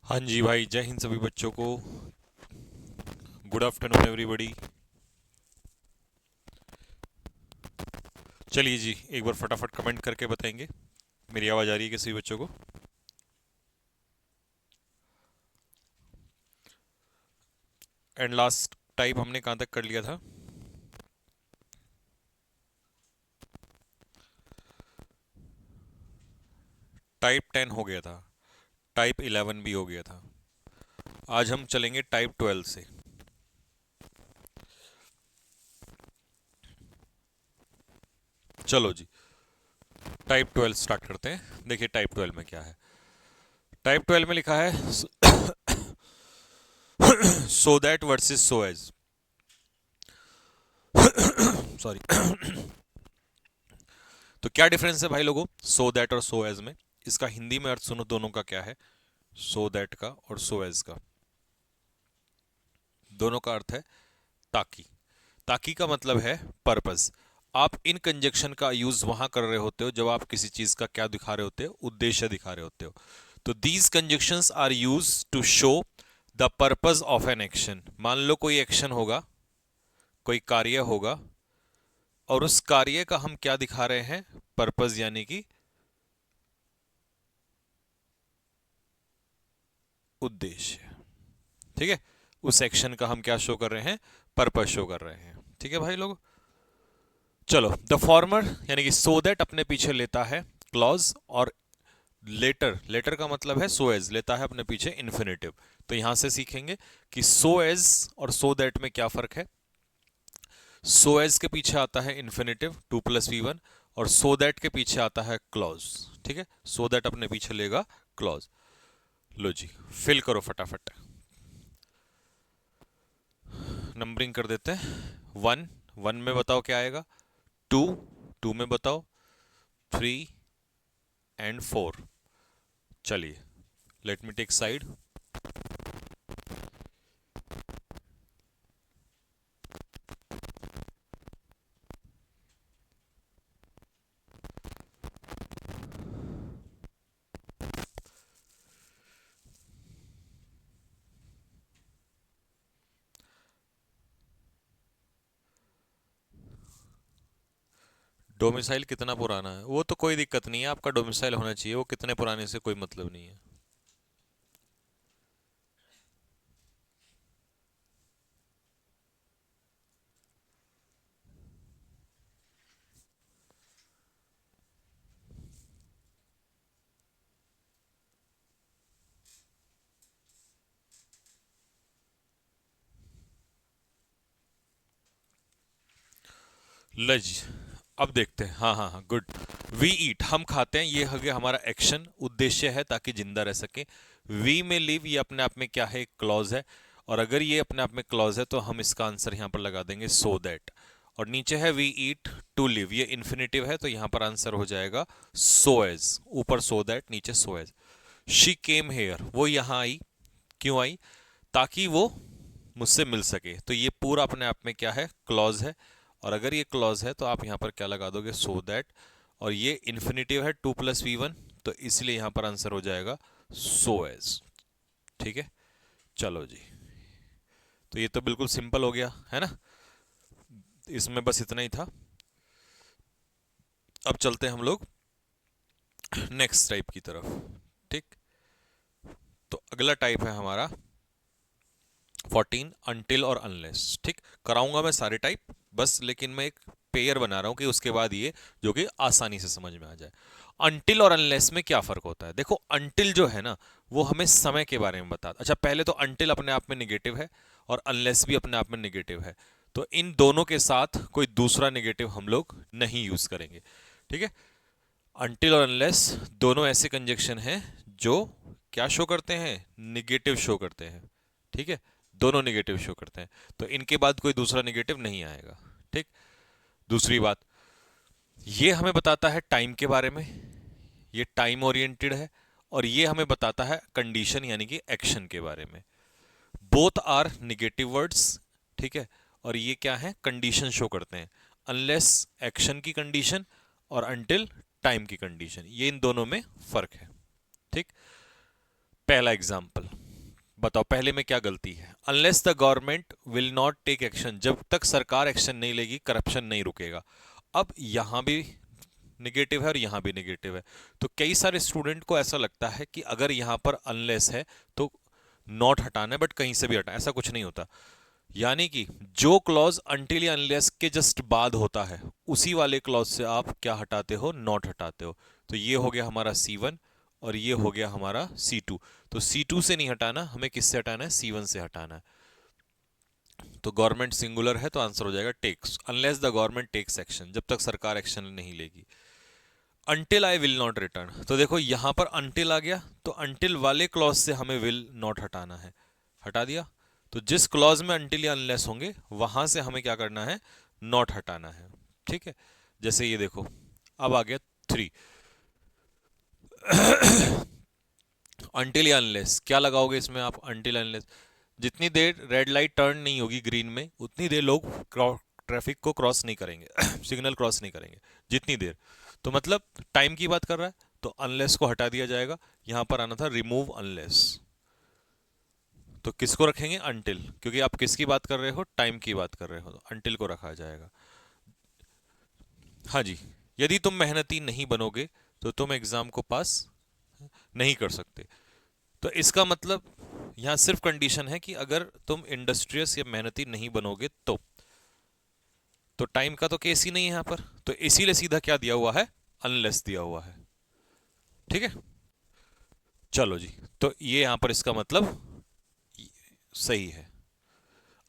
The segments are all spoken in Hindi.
हाँ जी भाई, जय हिंद सभी बच्चों को। Good afternoon everybody. चलिए जी, एक बार फटाफट कमेंट करके बताएंगे मेरी आवाज़ आ रही है किसी बच्चों को। एंड लास्ट टाइप हमने कहाँ तक कर लिया था? टाइप 10 हो गया था, टाइप 11 भी हो गया था। आज हम चलेंगे टाइप 12 से। चलो जी, टाइप 12 स्टार्ट करते हैं। देखिए टाइप 12 में क्या है। टाइप 12 में लिखा है so that versus so as. Sorry. तो क्या डिफरेंस है भाई लोगों सो दैट और सो एज में? इसका हिंदी में अर्थ सुनो दोनों का क्या है। सो दैट का और सो एज का, दोनों का अर्थ है ताकि। ताकि का मतलब है पर्पस। आप इन कंजक्शन का यूज वहां कर रहे होते हो जब आप किसी चीज का क्या दिखा रहे होते हो, उद्देश्य दिखा रहे होते हो। तो these conjunctions are use to show the purpose of an action. मान लो कोई एक्शन होगा, कोई कार्य होगा, और उस कार्य का हम क्या दिखा रहे हैं? पर्पस, यानी कि उद्देश्य। ठीक है, उस एक्शन का हम क्या शो कर रहे हैं? पर्पस शो कर रहे हैं। ठीक है भाई लोग। चलो, द फॉर्मर यानी कि सो दैट अपने पीछे लेता है क्लॉज, और लेटर, लेटर का मतलब है सो एज, लेता है अपने पीछे इन्फिनेटिव। तो यहां से सीखेंगे कि सो एज और सो दैट में क्या फर्क है। सो एज के पीछे आता है इन्फिनेटिव 2 + V1, और सो दैट के पीछे आता है क्लॉज। ठीक है, सो दैट अपने पीछे लेगा क्लॉज। लो जी, फिल करो फटाफट। नंबरिंग कर देते हैं। 1, 1 में बताओ क्या आएगा। 2, 2 में बताओ। 3 एंड 4। चलिए, let me take side. Domicile कितना पुराना है वो तो कोई दिक्कत नहीं है, आपका डोमिसाइल होना चाहिए, वो कितने पुराने से कोई मतलब नहीं है। लज, अब देखते हैं। हाँ हाँ हाँ, गुड। वी ईट, हम खाते हैं, ये हो गया हमारा एक्शन, उद्देश्य है ताकि जिंदा रह सके। वी में लिव, ये अपने आप में क्या है? एक क्लॉज है। और अगर ये अपने आप में क्लॉज है तो हम इसका आंसर यहां पर लगा देंगे सो दैट। और नीचे है वी ईट टू लिव, ये इन्फिनेटिव है तो यहां पर आंसर हो जाएगा सो एज। ऊपर सो दैट, नीचे so as. She came here, वो यहां आई। क्यों आई? ताकि वो मुझसे मिल सके। तो ये पूरा अपने आप में क्या है? क्लॉज है। और अगर ये क्लॉज है तो आप यहां पर क्या लगा दोगे? So that. और ये इन्फिनेटिव है 2 + V1, तो इसलिए यहां पर आंसर हो जाएगा सो एज। ठीक है, चलो जी। तो ये तो बिल्कुल सिंपल हो गया है ना, इसमें बस इतना ही था। अब चलते हैं हम लोग नेक्स्ट टाइप की तरफ। ठीक, तो अगला टाइप है हमारा 14, अनटिल और अनलेस। ठीक, कराऊंगा मैं सारे टाइप बस, लेकिन मैं एक पेयर बना रहा हूं कि उसके बाद ये जो कि आसानी से समझ में आ जाए। अनटिल और अनलेस में क्या फर्क होता है? देखो, अनटिल जो है ना, वो हमें समय के बारे में बताता। अच्छा, पहले तो अनटिल अपने आप में निगेटिव है और अनलेस भी अपने आप में निगेटिव है, तो इन दोनों के साथ कोई दूसरा निगेटिव हम लोग नहीं यूज करेंगे। ठीक है, अनटिल और अनलेस दोनों ऐसे कंजक्शन हैं जो क्या शो करते हैं? निगेटिव शो करते हैं। ठीक है, दोनों निगेटिव शो करते हैं, तो इनके बाद कोई दूसरा निगेटिव नहीं आएगा। ठीक, दूसरी बात, ये हमें बताता है टाइम के बारे में, ये टाइम ओरिएंटेड है। और ये हमें बताता है कंडीशन यानी कि एक्शन के बारे में। Both are negative words. ठीक है, और ये क्या है? कंडीशन शो करते हैं। अनलेस एक्शन की कंडीशन, और अनटिल टाइम की कंडीशन, ये इन दोनों में फर्क है। ठीक, पहला एग्जाम्पल, बताओ पहले में क्या गलती है? Unless the government will not take action, जब तक सरकार एक्शन नहीं लेगी करप्शन नहीं रुकेगा। अब यहां भी निगेटिव है और यहां भी निगेटिव है। तो कई सारे स्टूडेंट को ऐसा लगता है कि अगर यहां पर अनलेस है तो नॉट हटाना है, बट कहीं से भी हटाना, ऐसा कुछ नहीं होता। यानी कि जो क्लॉज अनटिल या अनलेस के जस्ट बाद होता है उसी वाले क्लॉज से आप क्या हटाते हो? नॉट हटाते हो। तो ये हो गया हमारा C1 और ये हो गया हमारा C2। तो C2 से नहीं हटाना, हमें किससे हटाना है? C1 से हटाना है। तो गवर्नमेंट सिंगुलर है तो आंसर हो जाएगा takes, unless the government takes action, जब तक सरकार एक्शन नहीं लेगी। Until I will not return, तो देखो यहां पर अनटिल आ गया, तो अनटिल वाले क्लॉज से हमें विल नॉट हटाना है, हटा दिया। तो जिस क्लॉज में अनटिल या अनलेस होंगे वहां से हमें क्या करना है? नॉट हटाना है। ठीक है, जैसे ये देखो अब आ गया 3। अनटिल या अनलेस क्या लगाओगे इसमें आप? अनटिल अनलेस, जितनी देर रेड लाइट टर्न नहीं होगी ग्रीन में उतनी देर लोग ट्रैफिक को क्रॉस नहीं करेंगे, सिग्नल क्रॉस नहीं करेंगे जितनी देर। तो मतलब टाइम की बात कर रहा है, तो अनलेस को हटा दिया जाएगा। यहां पर आना था रिमूव अनलेस, तो किसको रखेंगे? अनटिल, क्योंकि आप किसकी बात कर रहे हो? टाइम की बात कर रहे हो, तो अनटिल को रखा जाएगा। हाँ जी, यदि तुम मेहनती नहीं बनोगे तो तुम एग्जाम को पास नहीं कर सकते। तो इसका मतलब यहां सिर्फ कंडीशन है कि अगर तुम इंडस्ट्रियस या मेहनती नहीं बनोगे तो टाइम का तो केस ही नहीं है यहां पर, तो इसीलिए सीधा क्या दिया हुआ है? अनलेस दिया हुआ है। ठीक है, चलो जी, तो ये यहां पर इसका मतलब सही है।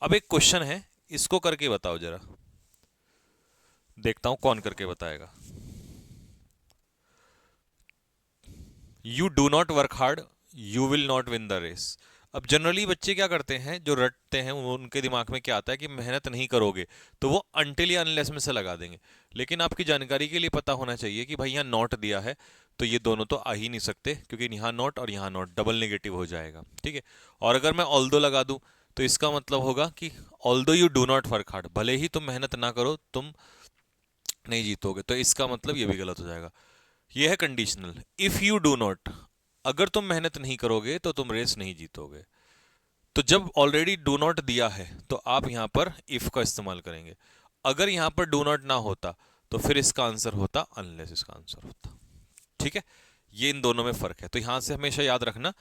अब एक क्वेश्चन है, इसको करके बताओ जरा, देखता हूं कौन करके बताएगा। You do not work hard, you will not win the race. अब जनरली बच्चे क्या करते हैं, जो रटते हैं उनके दिमाग में क्या आता है कि मेहनत नहीं करोगे तो वो अनटिल या अनलेस में से लगा देंगे। लेकिन आपकी जानकारी के लिए पता होना चाहिए कि भाई यहाँ नॉट दिया है तो ये दोनों तो आ ही नहीं सकते, क्योंकि यहाँ नॉट और यहाँ नॉट डबल नेगेटिव हो जाएगा। ठीक है, और अगर मैं ऑल्दो लगा दूं तो इसका मतलब होगा कि although you do not work hard, भले ही तुम मेहनत ना करो तुम नहीं जीतोगे, तो इसका मतलब ये भी गलत हो जाएगा। ये है conditional. If you do not, अगर तुम मेहनत नहीं करोगे तो तुम रेस नहीं जीतोगे। तो जब ऑलरेडी डू नॉट दिया है तो आप यहां पर इफ का इस्तेमाल करेंगे। अगर यहां पर डू नॉट ना होता तो फिर इसका आंसर होता अनलेस, इसका आंसर होता। ठीक है, ये इन दोनों में फर्क है। तो यहां से हमेशा याद रखना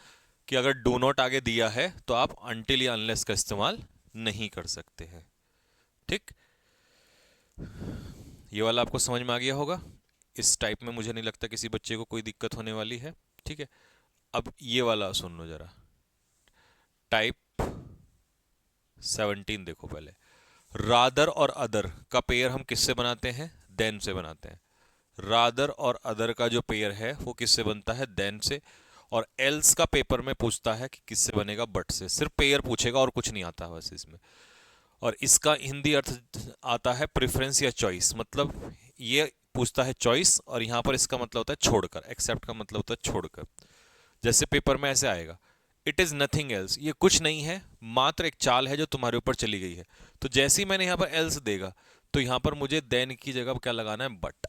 कि अगर डू नॉट आगे दिया है तो आप अनटिल या अनलेस का इस्तेमाल नहीं कर सकते हैं। ठीक, ये वाला आपको समझ में आ गया होगा। इस टाइप में मुझे नहीं लगता किसी बच्चे को कोई दिक्कत होने वाली है। ठीक है, अब ये वाला सुन लो जरा, टाइप 17 देखो पहले। रादर और अदर का पेयर हम किससे बनाते हैं? देन से बनाते हैं। रादर और अदर का जो पेयर है वो किससे बनता है? देन से। और एल्स का पेपर में पूछता है कि किससे बनेगा? बट से। सिर्फ पेयर पूछेगा और कुछ नहीं आता बस इसमें। और इसका हिंदी अर्थ आता है प्रेफरेंस या चॉइस, मतलब ये पूछता है चॉइस और यहां पर इसका मतलब होता है छोड़कर, एक्सेप्ट का मतलब होता है छोड़कर। जैसे पेपर में ऐसे आएगा, इट इज नथिंग एल्स, ये कुछ नहीं है मात्र एक चाल है जो तुम्हारे ऊपर चली गई है। तो जैसे ही मैंने यहां पर एल्स देगा तो यहां पर मुझे देन की जगह क्या लगाना है? But.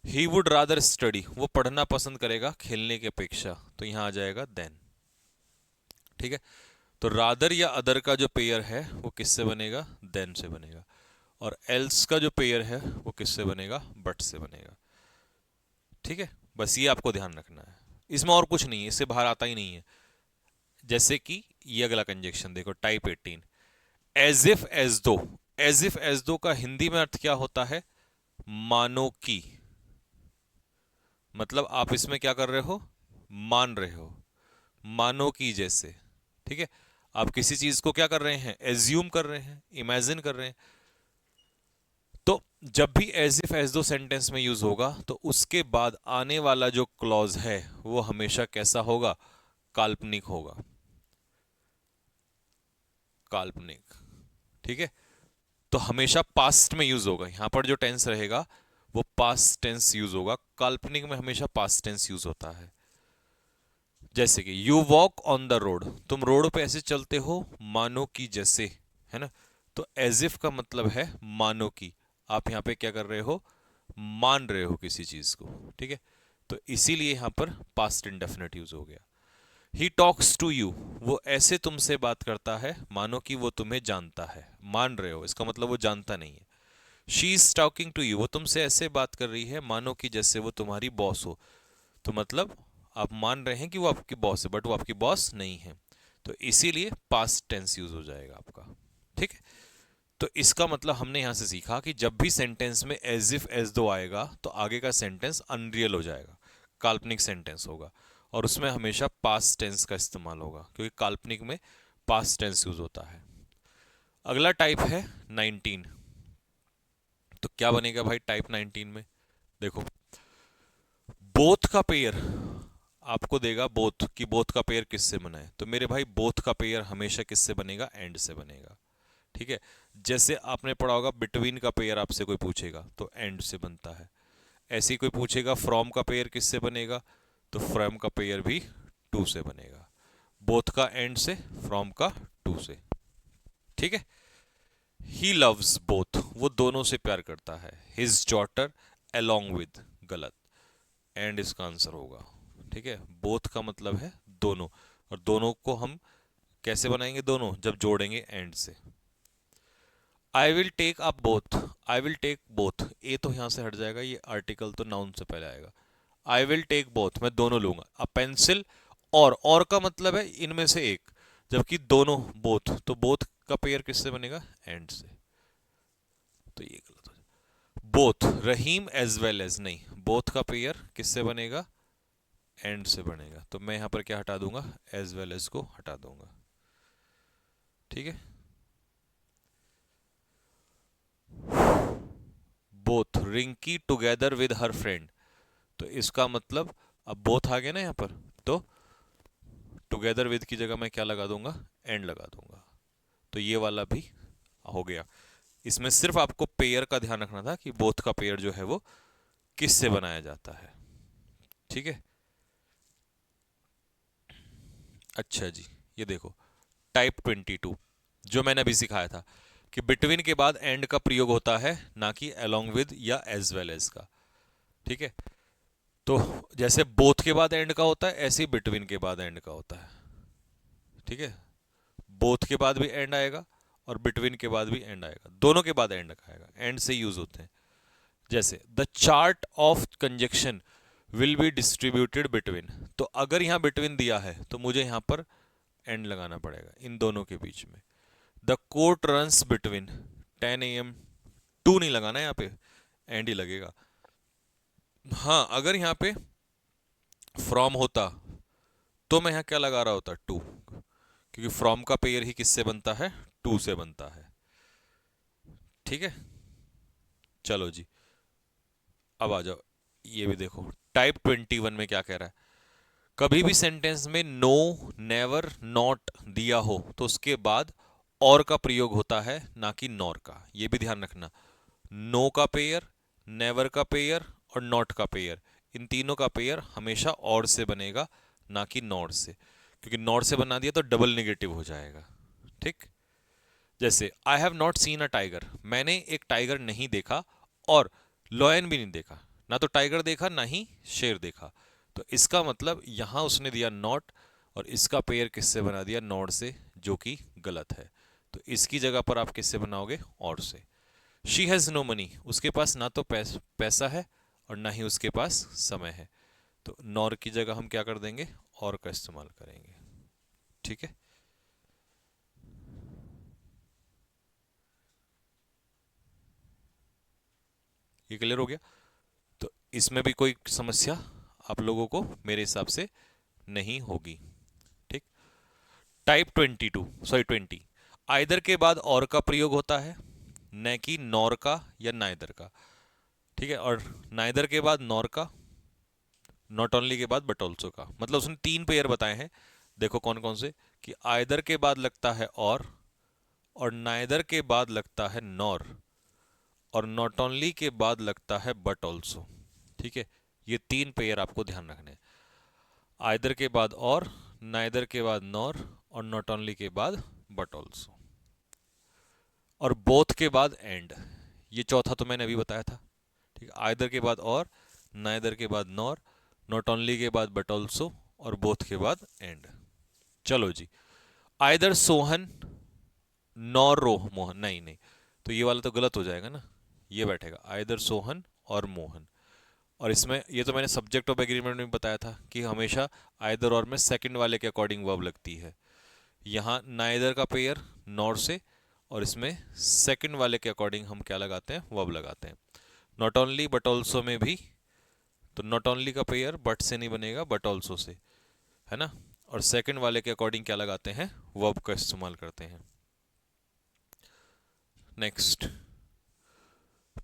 He would rather study, वो पढ़ना पसंद करेगा खेलने की अपेक्षा, तो यहां आ जाएगा देन। ठीक है, तो रादर या अदर का जो पेयर है वो किससे बनेगा? देन से बनेगा। और एल्स का जो पेयर है वो किससे बनेगा? बट से बनेगा। ठीक है, बस ये आपको ध्यान रखना है, इसमें और कुछ नहीं है, इससे बाहर आता ही नहीं है। जैसे कि ये अगला कंजक्शन देखो, टाइप 18, एज इफ एज दो। एज इफ एज दो का हिंदी में अर्थ क्या होता है? मानो की। मतलब आप इसमें क्या कर रहे हो? मान रहे हो, मानो की जैसे। ठीक है, आप किसी चीज को क्या कर रहे हैं? एज्यूम कर रहे हैं, इमेजिन कर रहे हैं। तो जब भी एज इफ एज दो सेंटेंस में यूज होगा तो उसके बाद आने वाला जो क्लॉज है वो हमेशा कैसा होगा? काल्पनिक होगा, काल्पनिक। ठीक है, तो हमेशा पास्ट में यूज होगा। यहां पर जो टेंस रहेगा वो पास्ट टेंस यूज होगा, काल्पनिक में हमेशा पास्ट टेंस यूज होता है। जैसे कि you walk on the road, तुम रोड पे ऐसे चलते हो मानो की जैसे, है ना। तो एज इफ का मतलब है मानो की, आप यहां पे क्या कर रहे हो? मान रहे हो किसी चीज को। ठीक है, तो इसीलिए यहां पर पास्ट इंडेफिनिट यूज हो गया। ही टॉक्स टू यू, वो ऐसे तुमसे बात करता है मानो कि वो तुम्हें जानता है। मान रहे हो, इसका मतलब वो जानता नहीं है। She is talking to you, वो तुमसे ऐसे बात कर रही है मानो कि जैसे वो तुम्हारी बॉस हो। तो मतलब आप मान रहे हैं कि वो आपकी बॉस है, बट वो आपकी बॉस नहीं है, तो इसीलिए पास्ट टेंस यूज हो जाएगा आपका। ठीक है, तो इसका मतलब हमने यहां से सीखा कि जब भी सेंटेंस में एज इफ एज दो आएगा तो आगे का सेंटेंस अनरियल हो जाएगा, काल्पनिक सेंटेंस होगा, और उसमें हमेशा पास्ट टेंस का इस्तेमाल होगा, क्योंकि काल्पनिक में पास्ट टेंस यूज होता है। अगला टाइप है 19। तो क्या बनेगा भाई टाइप 19 में? देखो, बोथ का पेयर आपको देगा, बोथ की बोथ का पेयर किससे बना है, तो मेरे भाई बोथ का पेयर हमेशा किससे बनेगा? एंड से बनेगा। ठीक है, जैसे आपने पढ़ा होगा बिटवीन का पेयर आपसे कोई पूछेगा तो एंड से बनता है। ऐसे ही कोई पूछेगा फ्रॉम का पेयर किससे बनेगा, तो फ्रॉम का पेयर भी टू से बनेगा। बोथ का एंड से, फ्रॉम का टू से। ठीक है, ही लव्स बोथ, वो दोनों से प्यार करता है। हिज डॉटर अलोंग विद, गलत, एंड इसका आंसर होगा। ठीक है, बोथ का मतलब है दोनों, और दोनों को हम कैसे बनाएंगे? दोनों जब जोड़ेंगे एंड से। I will take up both, I will take both, ए तो यहां से हट जाएगा, ये आर्टिकल तो नाउन से पहले आएगा। आई विल टेक बोथ, मैं दोनों लूंगा। अ पेंसिल, और का मतलब है इनमें से एक, जबकि दोनों बोथ, तो बोथ का पेयर किससे बनेगा? एंड से, तो ये गलत हो जाएगा। बोथ, रहीम एज वेल एज, नहीं, बोथ का पेयर किससे बनेगा? एंड से बनेगा, तो मैं यहां पर क्या हटा दूंगा? एज वेल एज को हटा दूंगा। ठीक है, both Rinki together with her friend, तो इसका मतलब अब बोथ आ गया ना यहां पर, तो टुगेदर विद की जगह मैं क्या लगा दूंगा? एंड लगा दूंगा, तो ये वाला भी हो गया। इसमें सिर्फ आपको पेयर का ध्यान रखना था कि बोथ का पेयर जो है वो किससे बनाया जाता है। ठीक है, अच्छा जी, ये देखो टाइप 22, जो मैंने अभी सिखाया था कि बिटवीन के बाद एंड का प्रयोग होता है, ना कि अलोंग विद या एज वेल एज का। ठीक है, तो जैसे बोथ के बाद एंड का होता है, ऐसे ही बिटवीन के बाद एंड का होता है। ठीक है, बोथ के बाद भी एंड आएगा और बिटवीन के बाद भी एंड आएगा, दोनों के बाद एंड आएगा, एंड से यूज होते हैं। जैसे the chart of conjunction will be distributed between, तो अगर यहां बिटवीन दिया है तो मुझे यहां पर एंड लगाना पड़ेगा इन दोनों के बीच में। The court runs between 10 AM, to नहीं लगाना यहाँ पे, एंड ही लगेगा। हाँ, अगर यहाँ पे फ्रॉम होता तो मैं यहाँ क्या लगा रहा होता? टू, क्योंकि फ्रॉम का पेयर ही किससे बनता है? टू से बनता है। ठीक है, चलो जी, अब आ जाओ, ये भी देखो टाइप 21 में क्या कह रहा है। कभी भी सेंटेंस में नो, नेवर, नॉट दिया हो तो उसके बाद और का प्रयोग होता है, ना कि नॉर का। ये भी ध्यान रखना, नो का पेयर, नेवर का पेयर और नॉट का पेयर, इन तीनों का पेयर हमेशा और से बनेगा, ना कि नॉर से, क्योंकि नॉर से बना दिया तो डबल नेगेटिव हो जाएगा। ठीक, जैसे I have not seen a tiger, मैंने एक टाइगर नहीं देखा, और लॉयन भी नहीं देखा, ना तो टाइगर देखा ना ही शेर देखा, तो इसका मतलब यहां उसने दिया नॉट, और इसका पेयर किससे बना दिया? नॉट से, जो कि गलत है। तो इसकी जगह पर आप किससे बनाओगे? और से। शी हैज नो मनी, उसके पास ना तो पैसा है और ना ही उसके पास समय है, तो नॉर की जगह हम क्या कर देंगे? और का इस्तेमाल करेंगे। ठीक है, ये क्लियर हो गया? तो इसमें भी कोई समस्या आप लोगों को मेरे हिसाब से नहीं होगी। ठीक, टाइप 22, सॉरी 20, आइदर के बाद और का प्रयोग होता है, न कि नॉर का या नाइदर का। ठीक है, और नाइदर के बाद नॉर का, नॉट ओनली के बाद बट ऑल्सो का, मतलब उसने तीन पेयर बताए हैं। देखो कौन कौन से, कि आइदर के बाद लगता है और नाइदर के बाद लगता है नॉर, और नॉट ओनली के बाद लगता है बट ऑल्सो। ठीक है, ये तीन पेयर आपको ध्यान रखने हैं, आइदर के बाद और, नाइदर के बाद नॉर, और नॉट ओनली के बाद बट ऑल्सो, और बोथ के बाद एंड। ये चौथा तो मैंने अभी बताया था। ठीक है, आइदर के बाद और, नाइदर के बाद नॉर, नॉट ओनली के बाद बट ऑल्सो, और बोथ के बाद एंड। चलो जी, आइदर सोहन नॉर रोह मोहन, नहीं नहीं, तो ये वाला तो गलत हो जाएगा ना, ये बैठेगा आइदर सोहन और मोहन। और इसमें ये तो मैंने सब्जेक्ट ऑफ एग्रीमेंट में बताया था कि हमेशा आइदर और में सेकंड वाले के अकॉर्डिंग वर्ब लगती है। यहाँ नाइदर का पेयर नॉर से, और इसमें सेकंड वाले के अकॉर्डिंग हम क्या लगाते हैं, वर्ब लगाते हैं। नॉट ओनली बट ऑल्सो में भी, तो नॉट ओनली का पेयर बट से नहीं बनेगा, बट ऑल्सो से, है ना। और सेकंड वाले के अकॉर्डिंग क्या लगाते हैं, वर्ब का इस्तेमाल करते हैं। नेक्स्ट,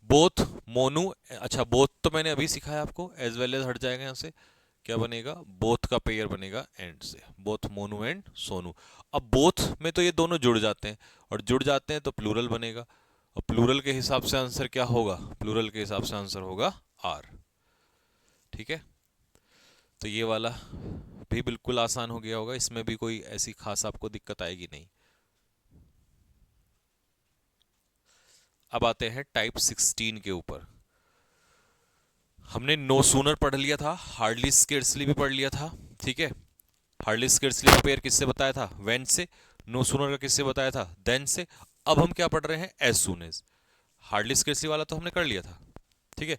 बोथ मोनू, अच्छा बोथ तो मैंने अभी सिखाया आपको, एज वेल एज हट जाएगा यहाँ से, क्या बनेगा, बोथ का पेयर बनेगा एंड से, बोथ मोनू एंड सोनू। अब बोथ में तो ये दोनों जुड़ जाते हैं, और जुड़ जाते हैं तो प्लूरल बनेगा, और प्लूरल के हिसाब से आंसर क्या होगा, प्लूरल के हिसाब से आंसर होगा आर। ठीक है, तो ये वाला भी बिल्कुल आसान हो गया होगा, इसमें भी कोई ऐसी खास आपको दिक्कत आएगी नहीं। अब आते हैं टाइप 16 के ऊपर। हमने नो सूनर पढ़ लिया था, हार्डली स्केर्सली भी पढ़ लिया था, ठीक है। हार्डली स्केर्सली का पेयर किससे बताया था, व्हेन से। नो सूनर का किससे बताया था, देन से। अब हम क्या पढ़ रहे हैं, as soon as. Hardly scarcely वाला तो हमने कर लिया था, ठीक है।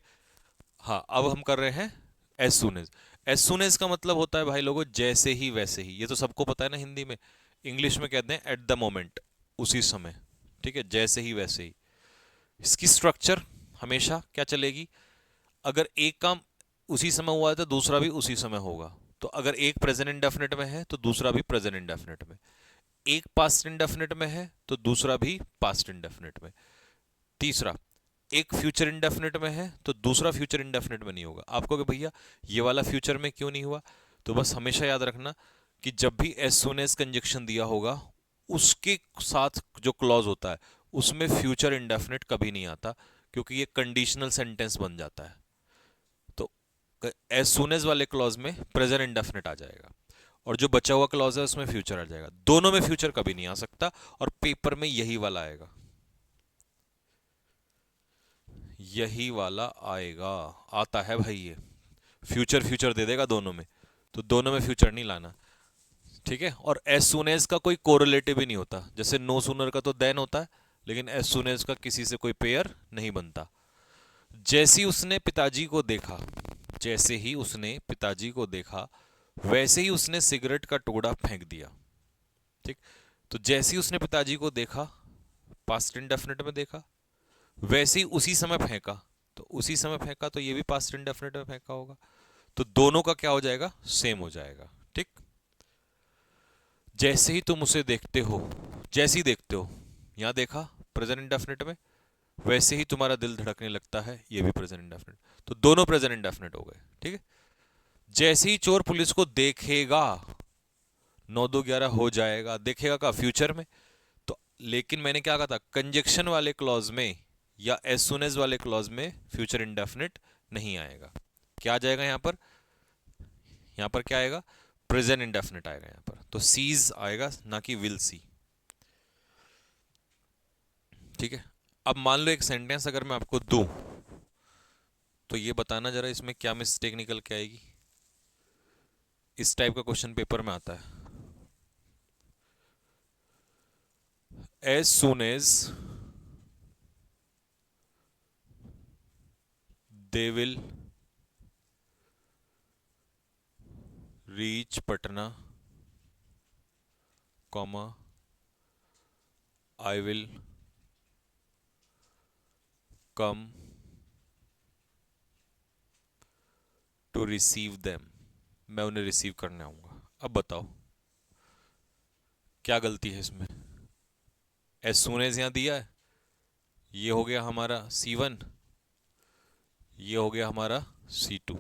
हाँ, अब हम कर रहे हैं as soon as. As soon as का मतलब होता है भाई लोगों, जैसे ही वैसे ही, ये तो सबको पता है ना हिंदी में। इंग्लिश में कहते हैं एट द मोमेंट, उसी समय, ठीक है, जैसे ही वैसे ही। इसकी स्ट्रक्चर हमेशा क्या चलेगी, अगर एक काम उसी समय हुआ है तो दूसरा भी उसी समय होगा। तो अगर एक प्रेजेंट इंडेफिनिट में है तो दूसरा भी प्रेजेंट इंडेफिनिट में, एक पास्ट इंडेफिनिट में है तो दूसरा भी पास्ट इंडेफिनिट में। तीसरा, एक फ्यूचर इंडेफिनिट में है तो दूसरा फ्यूचर इंडेफिनिट में नहीं होगा। आपको कि भैया ये वाला फ्यूचर में क्यों नहीं हुआ, तो बस हमेशा याद रखना कि जब भी एज सून एज कंजक्शन दिया होगा, उसके साथ जो क्लॉज होता है उसमें फ्यूचर इंडेफिनिट कभी नहीं आता, क्योंकि ये कंडीशनल सेंटेंस बन जाता है। तो एज सून एज वाले क्लॉज में प्रेजेंट इंडेफिनिट आ जाएगा, और जो बचा हुआ क्लॉज है उसमें फ्यूचर आ जाएगा। दोनों में फ्यूचर कभी नहीं आ सकता, और पेपर में यही वाला आएगा, यही वाला आएगा, आता है भाई ये। फ्यूचर फ्यूचर दे देगा दोनों में, तो दोनों में फ्यूचर नहीं लाना, ठीक है। और एज सुन एज का कोई कोरिलेटिव ही नहीं होता, जैसे नो सूनर का तो देन होता है, लेकिन एज सुन एज का किसी से कोई पेयर नहीं बनता। जैसे ही उसने पिताजी को देखा, जैसे ही उसने पिताजी को देखा, वैसे ही उसने सिगरेट का टुकड़ा फेंक दिया, ठीक। तो जैसे ही उसने पिताजी को देखा, पास्ट इंडेफिनिट में देखा, वैसे ही उसी समय फेंका, तो उसी समय फेंका तो ये भी पास्ट इंडेफिनिट में फेंका होगा, तो दोनों का क्या हो जाएगा, सेम हो जाएगा, ठीक। जैसे ही तुम उसे देखते हो, जैसे ही देखते हो, यहां देखा प्रेजेंट इंडेफिनिट में, वैसे ही तुम्हारा दिल धड़कने लगता है, ये भी प्रेजेंट इंडेफिनिट, तो दोनों प्रेजेंट इंडेफिनिट हो गए, ठीक है। जैसे ही चोर पुलिस को देखेगा, 9 2 11 हो जाएगा, देखेगा का फ्यूचर में। तो लेकिन मैंने क्या कहा था, कंजक्शन वाले क्लॉज में या एज सुन एज वाले क्लॉज में फ्यूचर इंडेफिनिट नहीं आएगा। क्या आ जाएगा यहां पर, यहां पर क्या आएगा, प्रेजेंट इंडेफिनिट आएगा यहां पर, तो सीज आएगा ना कि विल सी, ठीक है। अब मान लो एक सेंटेंस अगर मैं आपको दूं, तो ये बताना जरा इसमें क्या मिस्टेक निकल के आएगी। इस टाइप का क्वेश्चन पेपर में आता है, as soon as they will reach Patna, comma I will come to receive them, मैं उन्हें रिसीव करने आऊंगा। अब बताओ क्या गलती है इसमें, एज सुन एज यहां दिया है, ये हो गया हमारा C1, ये हो गया हमारा C2,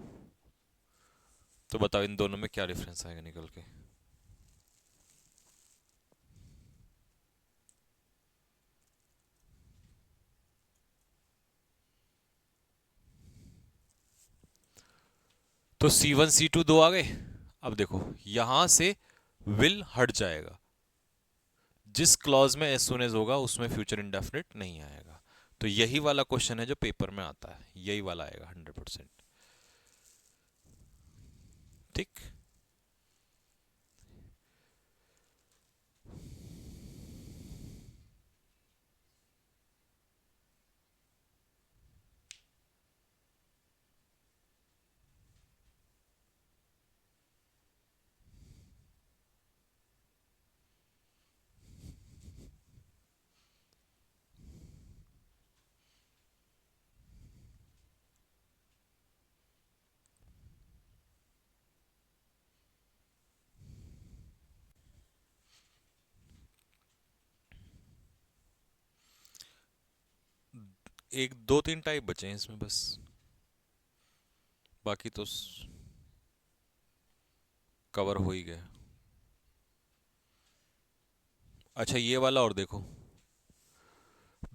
तो बताओ इन दोनों में क्या डिफरेंस आएगा निकल के। तो C1 C2 दो आ गए। अब देखो यहां से विल हट जाएगा, जिस क्लॉज में एज सुन एज होगा उसमें फ्यूचर इंडेफिनिट नहीं आएगा। तो यही वाला क्वेश्चन है जो पेपर में आता है, यही वाला आएगा 100%, ठीक। एक दो तीन टाइप बचे हैं इसमें बस, बाकी तो कवर हो ही गया। अच्छा ये वाला और देखो,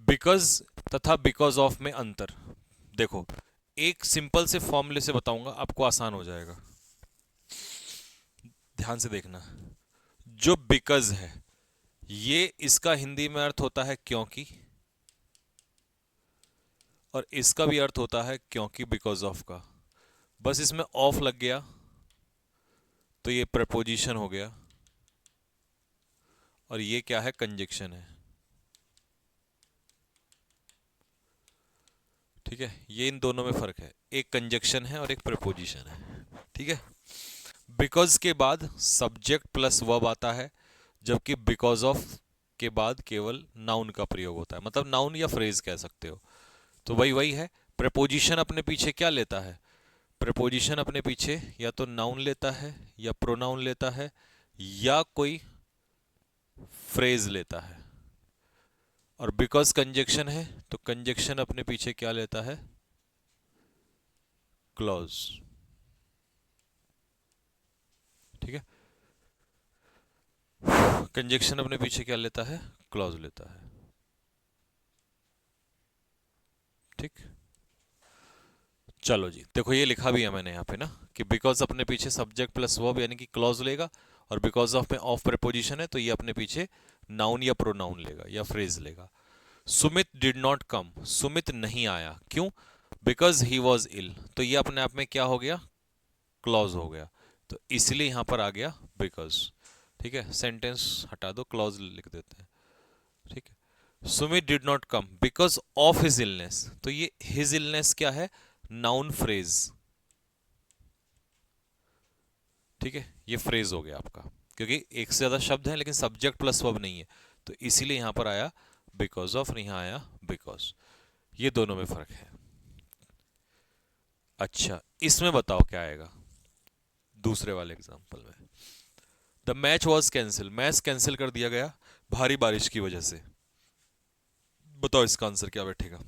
बिकॉज तथा बिकॉज ऑफ में अंतर। देखो एक सिंपल से फॉर्मूले से बताऊंगा, आपको आसान हो जाएगा, ध्यान से देखना। जो बिकॉज है ये इसका हिंदी में अर्थ होता है क्योंकि, और इसका भी अर्थ होता है क्योंकि बिकॉज ऑफ का। बस इसमें ऑफ लग गया तो ये प्रपोजिशन हो गया, और ये क्या है, कंजक्शन है। ठीक है, ये इन दोनों में फर्क है, एक कंजक्शन है और एक प्रपोजिशन है। ठीक है, बिकॉज के बाद सब्जेक्ट प्लस वर्ब आता है, जबकि बिकॉज ऑफ के बाद केवल नाउन का प्रयोग होता है, मतलब नाउन या फ्रेज कह सकते हो। तो वही वही है, प्रपोजिशन अपने पीछे क्या लेता है, प्रपोजिशन अपने पीछे या तो नाउन लेता है या प्रोनाउन लेता है या कोई फ्रेज लेता है। और बिकॉज कंजक्शन है तो कंजक्शन अपने पीछे क्या लेता है, क्लॉज। ठीक है, कंजक्शन अपने पीछे क्या लेता है, क्लॉज लेता है। ठीक, चलो जी, देखो ये लिखा भी है मैंने यहाँ पे ना कि बिकॉज अपने पीछे सब्जेक्ट प्लस वर्ब यानी कि क्लॉज लेगा, और बिकॉज ऑफ में ऑफ प्रीपोजिशन है तो ये अपने पीछे नाउन या प्रोनाउन लेगा या फ्रेज लेगा। Sumit did not come, Sumit नहीं आया, क्यों, बिकॉज ही वॉज इल, तो ये अपने आप में क्या हो गया, क्लॉज हो गया, तो इसलिए यहां पर आ गया बिकॉज। ठीक है, सेंटेंस हटा दो, क्लॉज लिख देते हैं। ठीक है, Sumit did not come because of his illness, तो ये हिज इलनेस क्या है, नाउन फ्रेज। ठीक है, ये फ्रेज हो गया आपका, क्योंकि एक से ज्यादा शब्द है लेकिन सब्जेक्ट प्लस वर्ब नहीं है, तो इसीलिए यहां पर आया बिकॉज ऑफ, यहां आया बिकॉज। ये दोनों में फर्क है। अच्छा इसमें बताओ क्या आएगा दूसरे वाले एग्जांपल में। The match was cancel, match cancel कर दिया गया भारी बारिश की वजह से। बताओ इसका आंसर क्या बैठेगा।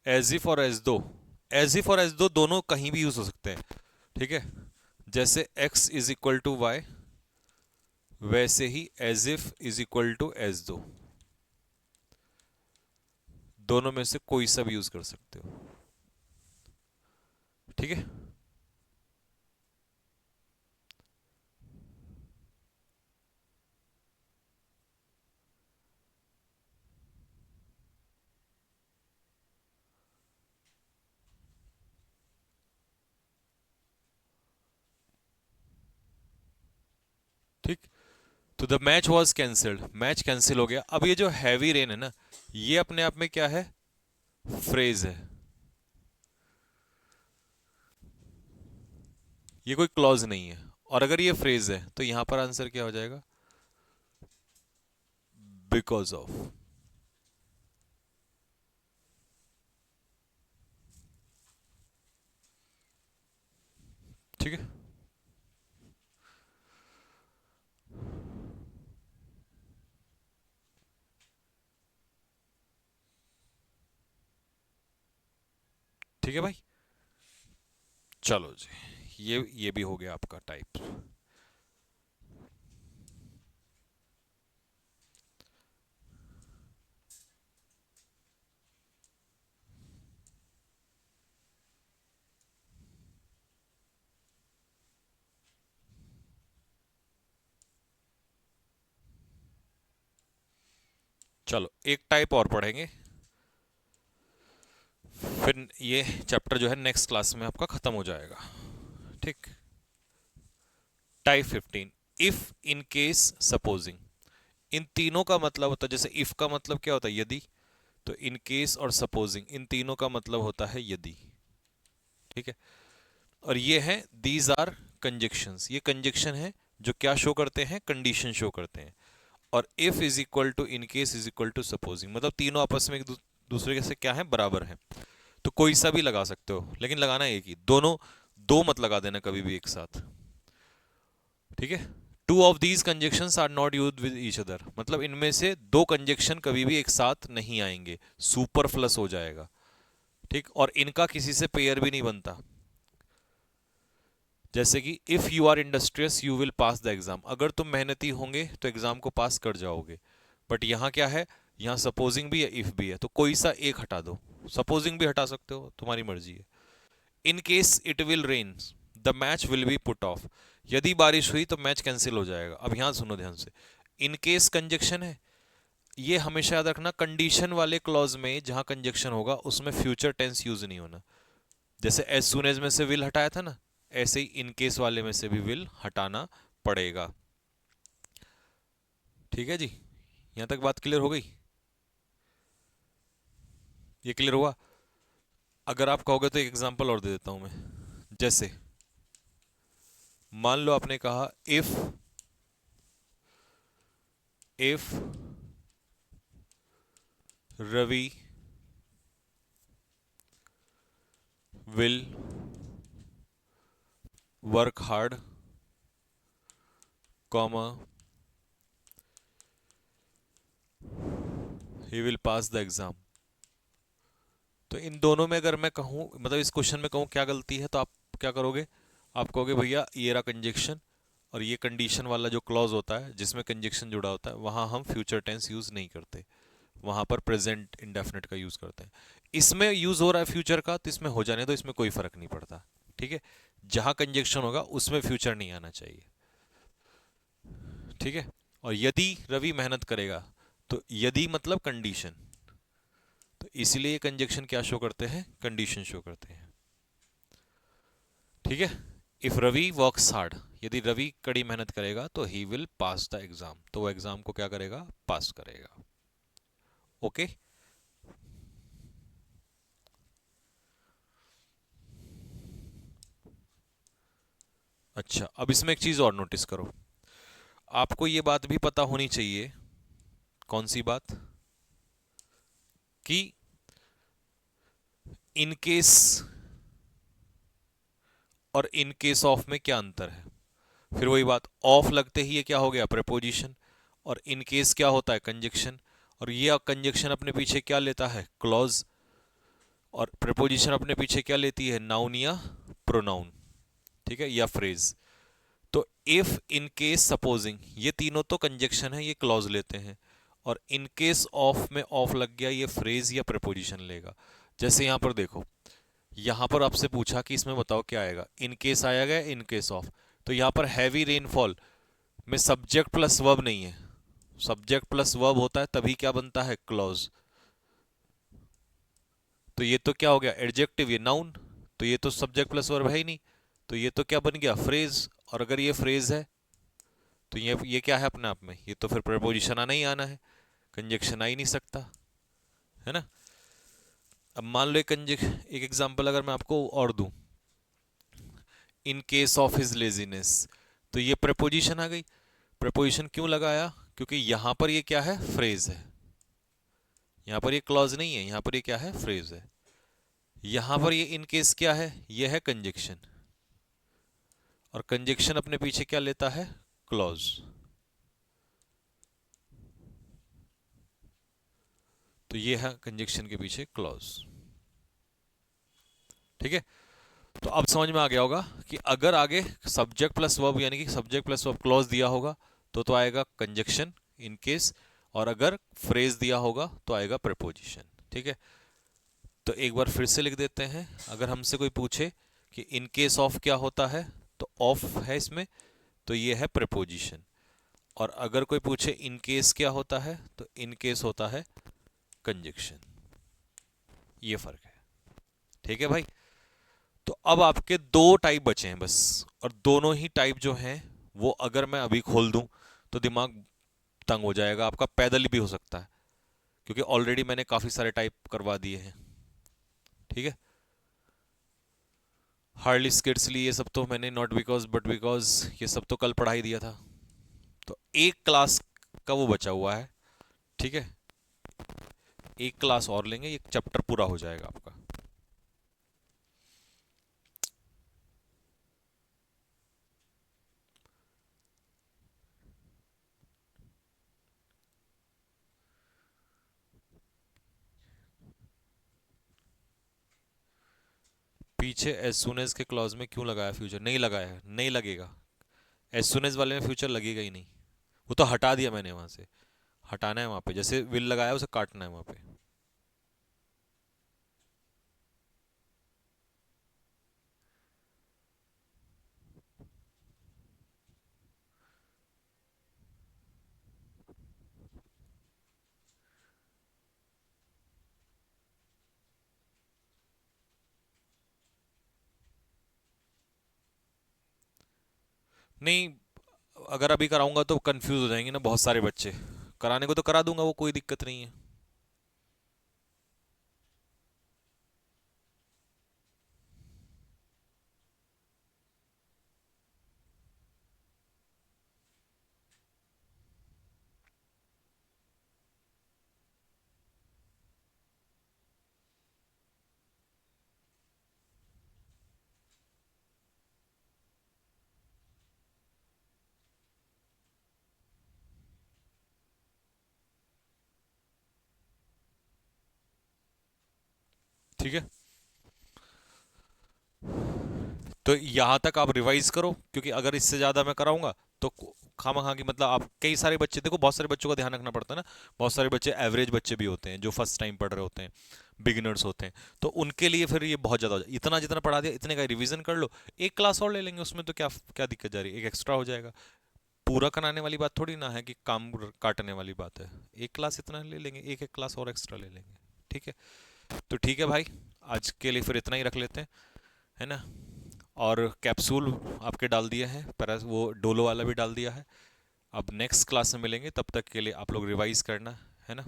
एज इफ और एज दो, एज इफ और एज दो दोनों कहीं भी यूज हो सकते हैं। ठीक है, जैसे x is equal to y, वैसे ही as if is equal to as दो, दोनों में से कोई सा भी यूज कर सकते हो। ठीक है, ठीक, तो the match was cancelled, match cancel हो गया। अब ये जो हैवी रेन है ना, ये अपने आप में क्या है, फ्रेज है, ये कोई क्लॉज नहीं है। और अगर ये फ्रेज है तो यहां पर आंसर क्या हो जाएगा, बिकॉज ऑफ। ठीक है, ठीक है भाई, चलो जी, ये भी हो गया आपका टाइप। चलो एक टाइप और पढ़ेंगे, फिर ये चैप्टर जो है नेक्स्ट क्लास में आपका खत्म हो जाएगा। ठीक, type 15, if, in case, supposing. इन तीनों का मतलब होता है, जैसे इफ का मतलब क्या होता है, यदि, तो इन केस और सपोजिंग इन तीनों का मतलब होता है यदि। ठीक है, और ये है दीज आर कंजक्शंस, ये कंजक्शन है जो क्या शो करते हैं, कंडीशन शो करते हैं। और if is equal to in case is equal to supposing, मतलब तीनों आपस में एक दूसरे से क्या है, बराबर है। तो कोई सा भी लगा सकते हो, लेकिन लगाना एक ही, दोनों दो मत लगा देना कभी भी एक साथ। ठीक है, two of these conjunctions are not used with each other, मतलब इनमें से दो कंजक्शन कभी भी एक साथ नहीं आएंगे, सुपरफ्लस हो जाएगा। ठीक, और इनका किसी से पेयर भी नहीं बनता। जैसे कि if you are industrious you will pass the exam, अगर तुम मेहनती होंगे तो एग्जाम को पास कर जाओगे। बट यहाँ क्या है, यहाँ सपोजिंग भी है इफ भी है, तो कोई सा एक हटा दो, सपोजिंग भी हटा सकते हो, तुम्हारी मर्जी है। In case it will rain the match will be put off, यदि बारिश हुई तो मैच कैंसिल हो जाएगा। अब यहां सुनो ध्यान से, इन केस कंजक्शन है, ये हमेशा याद रखना, कंडीशन वाले क्लॉज में जहां कंजक्शन होगा उसमें फ्यूचर टेंस यूज नहीं होना। जैसे एज सुन एज में से विल हटाया था ना, ऐसे ही इन केस वाले में से भी विल हटाना पड़ेगा। ठीक है जी, यहां तक बात क्लियर हो गई? ये क्लियर हुआ? अगर आप कहोगे तो एक एग्जांपल और दे देता हूं मैं। जैसे मान लो आपने कहा if Ravi will work hard comma he will pass the exam. तो इन दोनों में अगर मैं कहूं, मतलब इस क्वेश्चन में कहूं क्या गलती है, तो आप क्या करोगे, आप कहोगे भैया ये रहा कंजक्शन, और ये कंडीशन वाला जो क्लॉज होता है जिसमें कंजक्शन जुड़ा होता है वहां हम फ्यूचर टेंस यूज नहीं करते, वहां पर प्रेजेंट इंडेफिनिट का यूज करते हैं। इसमें यूज हो रहा है फ्यूचर का, तो इसमें हो जाने दो, इसमें कोई फर्क नहीं पड़ता। ठीक है, जहां कंजक्शन होगा उसमें फ्यूचर नहीं आना चाहिए। ठीक है, और यदि रवि मेहनत करेगा, तो यदि मतलब कंडीशन, तो इसीलिए ये कंजक्शन क्या शो करते हैं, कंडीशन शो करते हैं। ठीक है, इफ रवि वर्क्स हार्ड, यदि रवि कड़ी मेहनत करेगा तो ही विल पास द एग्जाम, तो वो एग्जाम को क्या करेगा, पास करेगा। ओके, अच्छा अब इसमें एक चीज और नोटिस करो, आपको ये बात भी पता होनी चाहिए, कौन सी बात, कि इन केस और इन केस ऑफ में क्या अंतर है। फिर वही बात, ऑफ लगते ही ये क्या हो गया, प्रेपोजिशन, और इन केस क्या होता है, कंजक्शन, और ये कंजक्शन अपने पीछे क्या लेता है, क्लॉज, और प्रेपोजिशन अपने पीछे क्या लेती है, नाउन या प्रोनाउन। ठीक है, या फ्रेज। तो इफ, इन केस, सपोजिंग, ये तीनों तो कंजक्शन है, ये क्लॉज लेते हैं, और इन केस ऑफ में ऑफ लग गया, ये फ्रेज या प्रेपोजिशन लेगा। जैसे यहां पर देखो, यहां पर आपसे पूछा कि इसमें बताओ क्या आएगा, इन केस आया गया, इन केस ऑफ, तो यहां पर हैवी रेनफॉल में सब्जेक्ट प्लस वर्ब नहीं है, सब्जेक्ट प्लस वर्ब होता है तभी क्या बनता है, क्लॉज। तो ये तो क्या हो गया, एडजेक्टिव, ये नाउन, तो ये तो सब्जेक्ट प्लस वर्ब है ही नहीं, तो ये तो क्या बन गया, फ्रेज, और अगर ये फ्रेज है तो ये क्या है अपने आप में, ये तो फिर प्रपोजिशन आना ही आना है, कंजक्शन आ ही नहीं सकता, है ना। अब मान लो एक एग्जांपल अगर मैं आपको और दूं, in case of his laziness, तो ये प्रपोजिशन आ गई। प्रपोजिशन क्यों लगाया, क्योंकि यहां पर ये क्या है, फ्रेज है, यहां पर ये क्लॉज नहीं है, यहां पर ये क्या है, फ्रेज है। यहां पर ये इन केस क्या है, ये है कंजक्शन, और कंजक्शन अपने पीछे क्या लेता है, क्लॉज। तो ये है कंजक्शन के पीछे क्लॉज। ठीक है, तो अब समझ में आ गया होगा कि अगर आगे सब्जेक्ट प्लस वर्ब यानी कि सब्जेक्ट प्लस वर्ब क्लॉज दिया होगा तो आएगा कंजक्शन इन केस, और अगर फ्रेज दिया होगा तो आएगा प्रेपोजिशन। ठीक है, तो एक बार फिर से लिख देते हैं, अगर हमसे कोई पूछे कि इन केस ऑफ क्या होता है, तो ऑफ है इसमें, तो ये है प्रेपोजिशन, और अगर कोई पूछे इन केस क्या होता है, तो इन केस होता है कंजक्शन। ये फर्क है। ठीक है भाई, तो अब आपके दो टाइप बचे हैं बस, और दोनों ही टाइप जो हैं वो अगर मैं अभी खोल दूं तो दिमाग तंग हो जाएगा आपका, पैदल भी हो सकता है, क्योंकि ऑलरेडी मैंने काफी सारे टाइप करवा दिए हैं। ठीक है, हार्डली स्किट्सली ये सब तो मैंने, नॉट बिकॉज बट बिकॉज, ये सब तो कल पढ़ाई दिया था, तो एक क्लास का वो बचा हुआ है। ठीक है, एक क्लास और लेंगे, एक चैप्टर पूरा हो जाएगा आपका। पीछे एज सुन एज के क्लॉज में क्यों लगाया फ्यूचर? नहीं लगाया है, नहीं लगेगा। एज सुन एज वाले में फ्यूचर लगेगा ही नहीं। वो तो हटा दिया मैंने वहां से। हटाना है वहां पे, जैसे विल लगाया उसे काटना है वहां पे। नहीं, अगर अभी कराऊंगा तो कंफ्यूज हो जाएंगे ना बहुत सारे बच्चे। कराने को तो करा दूंगा, वो कोई दिक्कत नहीं है। ठीक है, तो यहाँ तक आप रिवाइज करो, क्योंकि अगर इससे ज़्यादा मैं कराऊंगा तो खामा खा की, मतलब आप कई सारे बच्चे, देखो बहुत सारे बच्चों का ध्यान रखना पड़ता है ना। बहुत सारे बच्चे एवरेज बच्चे भी होते हैं जो फर्स्ट टाइम पढ़ रहे होते हैं, बिगिनर्स होते हैं। तो उनके लिए फिर ये बहुत ज़्यादा हो जाए, इतना जितना पढ़ा दिया इतने का रिवीजन कर लो। एक क्लास और ले लेंगे, उसमें तो क्या क्या दिक्कत जा रही है, एक एक्स्ट्रा हो जाएगा। पूरा कराने वाली बात थोड़ी ना है कि काम काटने वाली बात है। एक क्लास इतना ले लेंगे, एक एक क्लास और एक्स्ट्रा ले लेंगे। ठीक है, तो ठीक है भाई, आज के लिए फिर इतना ही रख लेते हैं, है ना। और कैप्सूल आपके डाल दिया है, पर वो डोलो वाला भी डाल दिया है। अब नेक्स्ट क्लास में मिलेंगे, तब तक के लिए आप लोग रिवाइज करना, है ना।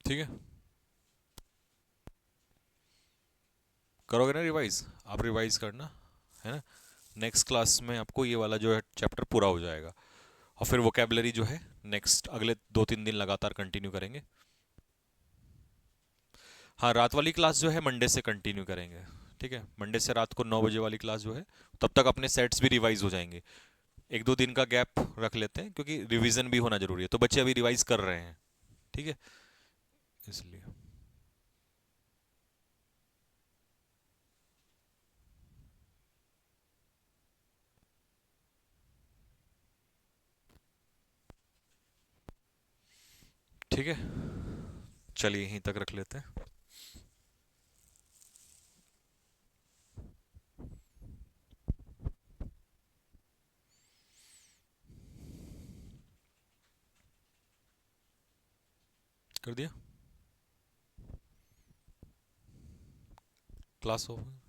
ठीक है, करोगे ना रिवाइज? आप रिवाइज करना, है ना। नेक्स्ट क्लास में आपको ये वाला जो है चैप्टर पूरा हो जाएगा। और फिर वोकेबलरी जो है नेक्स्ट अगले 2-3 दिन लगातार कंटिन्यू करेंगे। हाँ, रात वाली क्लास जो है मंडे से कंटिन्यू करेंगे। ठीक है, मंडे से रात को 9 बजे वाली क्लास जो है, तब तक अपने सेट्स भी रिवाइज हो जाएंगे। 1-2 दिन का गैप रख लेते हैं, क्योंकि रिवीजन भी होना जरूरी है, तो बच्चे अभी रिवाइज कर रहे हैं। ठीक है, इसलिए। ठीक है, चलिए यहीं तक रख लेते हैं। कर दिया, क्लास ओवर।